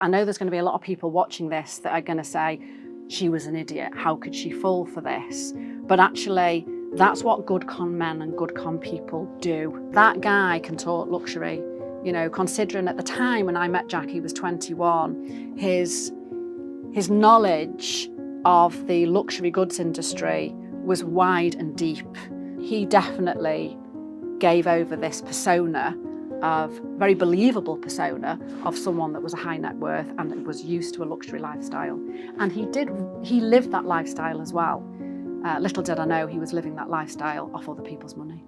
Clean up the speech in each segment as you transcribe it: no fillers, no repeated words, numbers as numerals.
I know there's going to be a lot of people watching this that are going to say, she was an idiot, how could she fall for this? But actually, that's what good con men and good con people do. That guy can talk luxury, you know, considering at the time when I met Jack, he was 21, his knowledge of the luxury goods industry was wide and deep. He definitely gave over this persona of, very believable persona of someone that was a high net worth and was used to a luxury lifestyle. And he lived that lifestyle as well. Little did I know he was living that lifestyle off other people's money.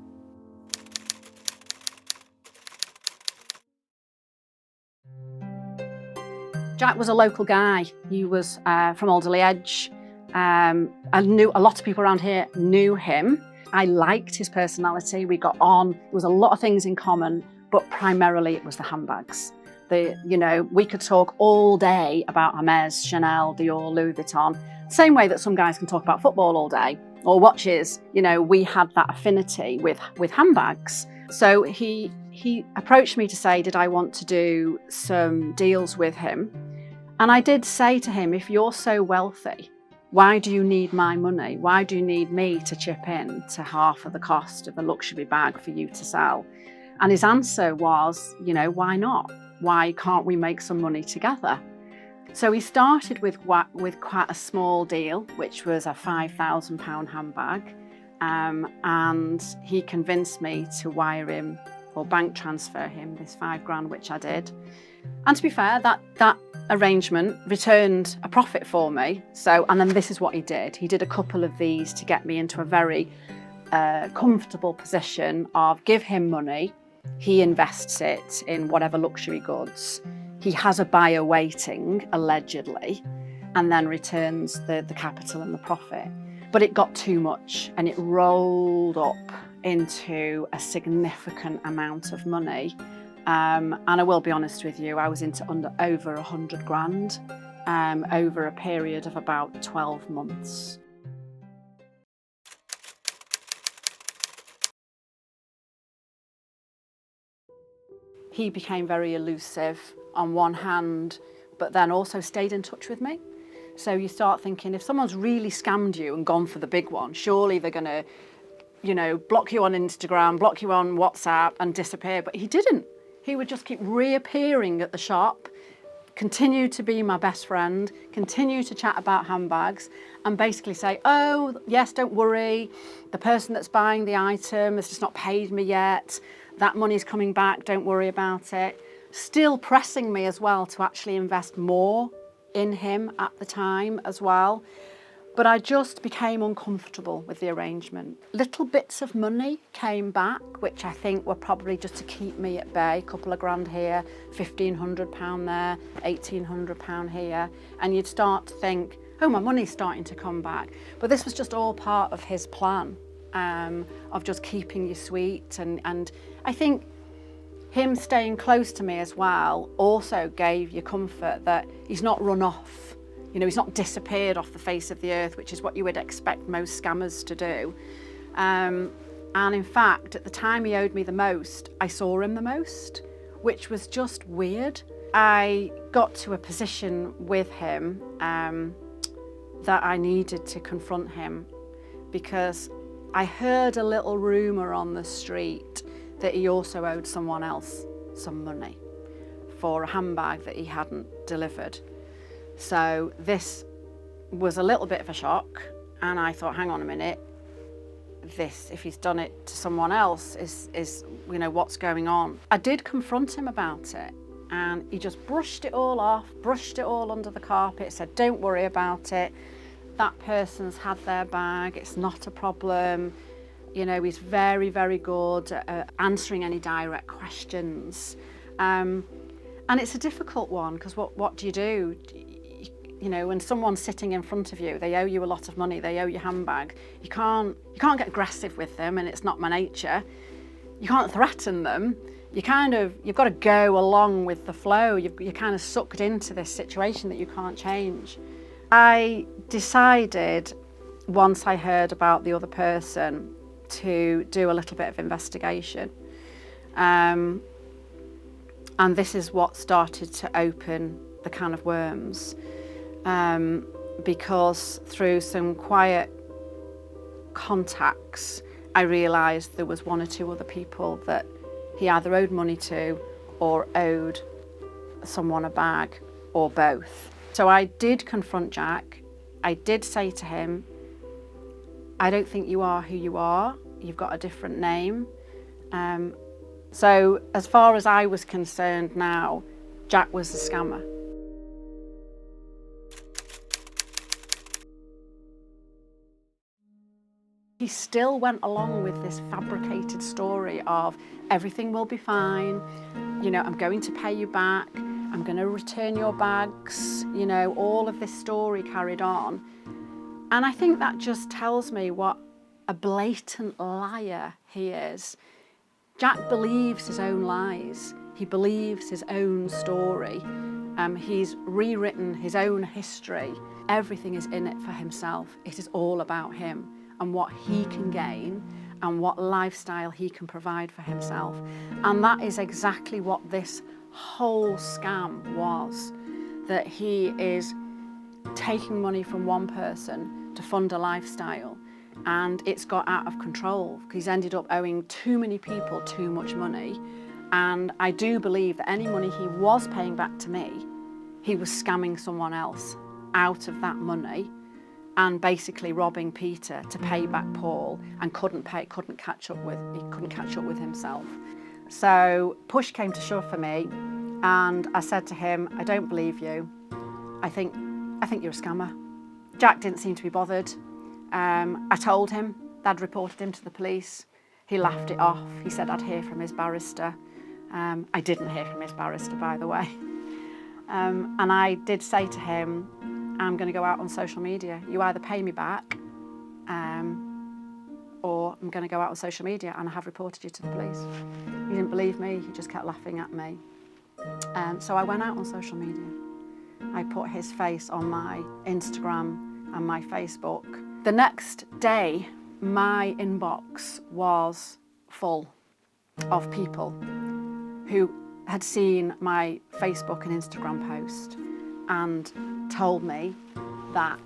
Jack was a local guy. He was from Alderley Edge. I knew a lot of people around here knew him. I liked his personality. We got on. There was a lot of things in common, but primarily it was the handbags. You know, we could talk all day about Hermes, Chanel, Dior, Louis Vuitton. Same way that some guys can talk about football all day or watches. You know, we had that affinity with handbags. So he approached me to say, did I want to do some deals with him? And I did say to him, if you're so wealthy, why do you need my money? Why do you need me to chip in to half of the cost of a luxury bag for you to sell? And his answer was, you know, why not? Why can't we make some money together? So he started with quite a small deal, which was a £5,000 handbag. And he convinced me to wire him or bank transfer him this £5,000, which I did. And to be fair, that arrangement returned a profit for me. And then this is what he did. He did a couple of these to get me into a very comfortable position of give him money. He invests it in whatever luxury goods. He has a buyer waiting, allegedly, and then returns the capital and the profit. But it got too much and it rolled up into a significant amount of money. And I will be honest with you, I was into over 100 grand over a period of about 12 months. He became very elusive on one hand, but then also stayed in touch with me. So you start thinking, if someone's really scammed you and gone for the big one, surely they're going to, you know, block you on Instagram, block you on WhatsApp and disappear. But he didn't. He would just keep reappearing at the shop, continue to be my best friend, continue to chat about handbags and basically say, oh, yes, don't worry. The person that's buying the item has just not paid me yet. That money's coming back, don't worry about it. Still pressing me as well to actually invest more in him at the time as well. But I just became uncomfortable with the arrangement. Little bits of money came back, which I think were probably just to keep me at bay. A couple of grand here, £1,500 there, £1,800 here. And you'd start to think, oh, my money's starting to come back. But this was just all part of his plan of just keeping you sweet. And I think him staying close to me as well also gave you comfort that he's not run off. You know, he's not disappeared off the face of the earth, which is what you would expect most scammers to do. And in fact, at the time he owed me the most, I saw him the most, which was just weird. I got to a position with him that I needed to confront him because I heard a little rumour on the street that he also owed someone else some money for a handbag that he hadn't delivered. So this was a little bit of a shock, and I thought, hang on a minute, this, if he's done it to someone else, is you know, what's going on? I did confront him about it, and he just brushed it all off, brushed it all under the carpet, said, don't worry about it. That person's had their bag, it's not a problem. You know, he's very, very good at answering any direct questions. And it's a difficult one, because what do you do? You know, when someone's sitting in front of you, they owe you a lot of money, they owe your handbag. You can't get aggressive with them, and it's not my nature. You can't threaten them. You've got to go along with the flow. You're kind of sucked into this situation that you can't change. I decided, once I heard about the other person, to do a little bit of investigation. And this is what started to open the can of worms, because through some quiet contacts, I realised there was one or two other people that he either owed money to or owed someone a bag, or both. So I did confront Jack. I did say to him, I don't think you are who you are. You've got a different name. So as far as I was concerned now, Jack was a scammer. He still went along with this fabricated story of everything will be fine, you know, I'm going to pay you back, I'm going to return your bags, you know, all of this story carried on. And I think that just tells me what a blatant liar he is. Jack believes his own lies. He believes his own story. He's rewritten his own history. Everything is in it for himself. It is all about him and what he can gain and what lifestyle he can provide for himself. And that is exactly what this whole scam was, that he is taking money from one person to fund a lifestyle, and it's got out of control. He's ended up owing too many people too much money, and I do believe that any money he was paying back to me, he was scamming someone else out of that money and basically robbing Peter to pay back Paul, and couldn't catch up with himself. So push came to shove for me, and I said to him, I don't believe you. I think you're a scammer. Jack didn't seem to be bothered. I told him that I'd reported him to the police. He laughed it off. He said I'd hear from his barrister. I didn't hear from his barrister, by the way. And I did say to him, I'm going to go out on social media. You either pay me back, or I'm going to go out on social media, and I have reported you to the police. He didn't believe me. He just kept laughing at me. So I went out on social media. I put his face on my Instagram and my Facebook. The next day, my inbox was full of people who had seen my Facebook and Instagram post and told me that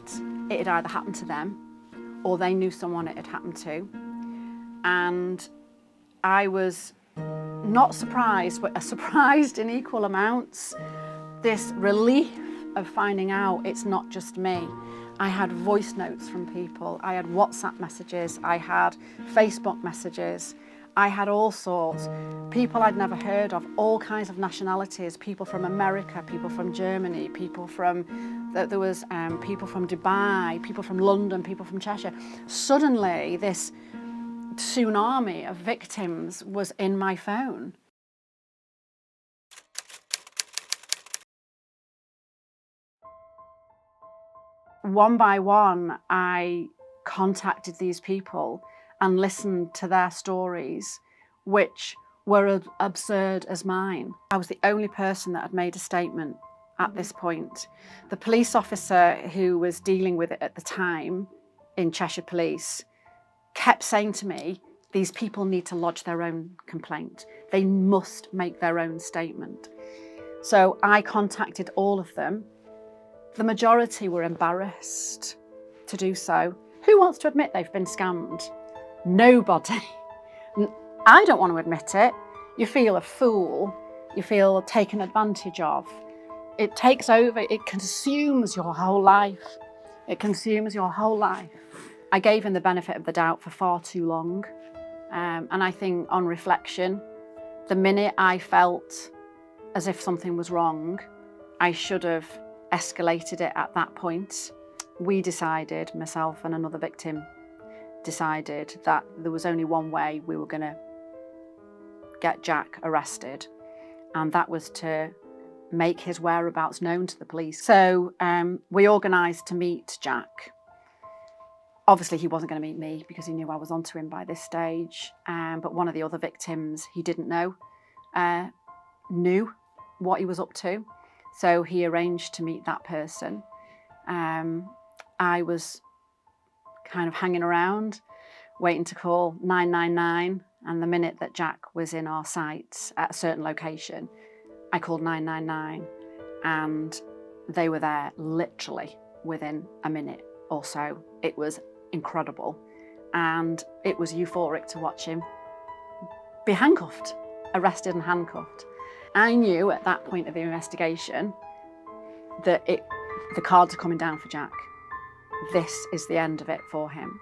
it had either happened to them or they knew someone it had happened to. And I was not surprised, but surprised in equal amounts. This relief of finding out it's not just me. I had voice notes from people, I had WhatsApp messages, I had Facebook messages, I had all sorts. People I'd never heard of, all kinds of nationalities, people from America, people from Germany, people from, there was people from Dubai, people from London, people from Cheshire. Suddenly this tsunami of victims was in my phone. One by one, I contacted these people and listened to their stories, which were as absurd as mine. I was the only person that had made a statement at this point. The police officer who was dealing with it at the time in Cheshire Police kept saying to me, these people need to lodge their own complaint. They must make their own statement. So I contacted all of them. The majority were embarrassed to do so. Who wants to admit they've been scammed? Nobody. I don't want to admit it. You feel a fool. You feel taken advantage of. It takes over, it consumes your whole life. It consumes your whole life. I gave him the benefit of the doubt for far too long. And I think on reflection, the minute I felt as if something was wrong, I should have escalated it at that point. We decided, myself and another victim decided, that there was only one way we were going to get Jack arrested, and that was to make his whereabouts known to the police. So we organised to meet Jack. Obviously he wasn't going to meet me because he knew I was onto him by this stage, but one of the other victims he didn't know, knew what he was up to. So he arranged to meet that person. I was kind of hanging around, waiting to call 999. And the minute that Jack was in our sights at a certain location, I called 999. and they were there literally within a minute or so. It was incredible, and it was euphoric to watch him be handcuffed, arrested and handcuffed. I knew at that point of the investigation that the cards are coming down for Jack. This is the end of it for him.